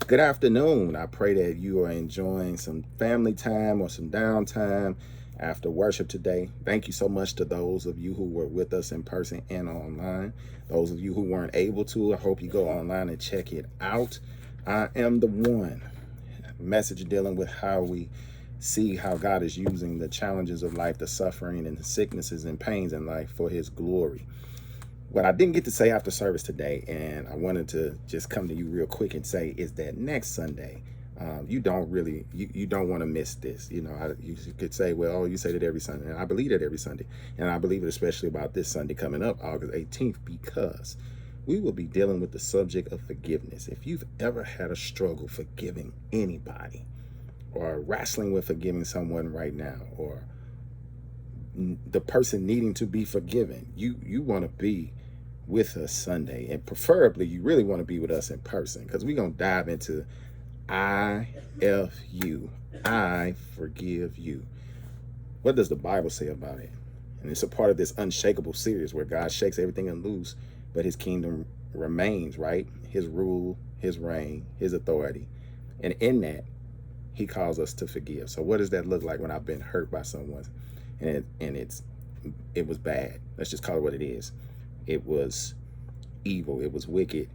Good afternoon. I pray that you are enjoying some family time or some downtime after worship today. Thank you so much to those of you who were with us in person and online. Those of you who weren't able to, I hope you go online and check it out. I am the one message dealing with how we see how God is using the challenges of life, the suffering and the sicknesses and pains in life for his glory. What I didn't get to say after service today, and I wanted to just come to you real quick and say, is that next Sunday, you don't want to miss this. You could say, well, oh, you say that every Sunday, and I believe it every Sunday, and I believe it especially about this Sunday coming up, August 18th, because we will be dealing with the subject of forgiveness. If you've ever had a struggle forgiving anybody, or wrestling with forgiving someone right now, or the person needing to be forgiven, you want to be with us Sunday, and preferably you really want to be with us in person, because we're going to dive into I forgive you. What does the Bible say about it? And it's a part of this unshakable series where God shakes everything loose, but his kingdom remains, right? His rule, his reign, his authority. And in that, he calls us to forgive. So what does that look like when I've been hurt by someone and it was bad? Let's just call it what it is. It was evil. It was wicked.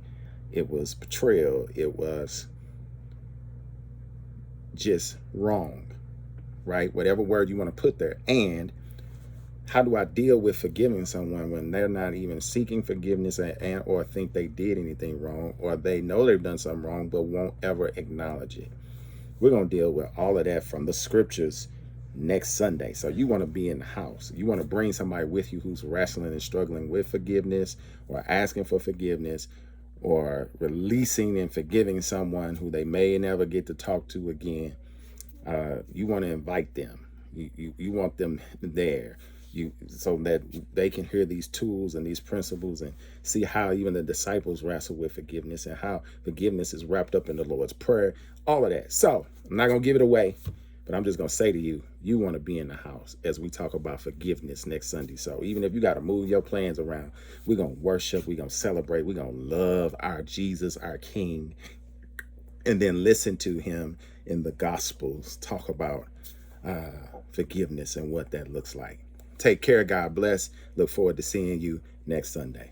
It was betrayal. It was just wrong, right? Whatever word you want to put there. And how do I deal with forgiving someone when they're not even seeking forgiveness or think they did anything wrong, or they know they've done something wrong but won't ever acknowledge it? We're going to deal with all of that from the scriptures next Sunday. So you want to be in the house. You want to bring somebody with you who's wrestling and struggling with forgiveness, or asking for forgiveness, or releasing and forgiving someone who they may never get to talk to again. You want to invite them. You want them there. So that they can hear these tools and these principles and see how even the disciples wrestle with forgiveness, and how forgiveness is wrapped up in the Lord's Prayer, all of that. So I'm not going to give it away, but I'm just going to say to you, you want to be in the house as we talk about forgiveness next Sunday. So even if you got to move your plans around, we're going to worship, we're going to celebrate, we're going to love our Jesus, our King, and then listen to him in the Gospels talk about forgiveness and what that looks like. Take care. God bless. Look forward to seeing you next Sunday.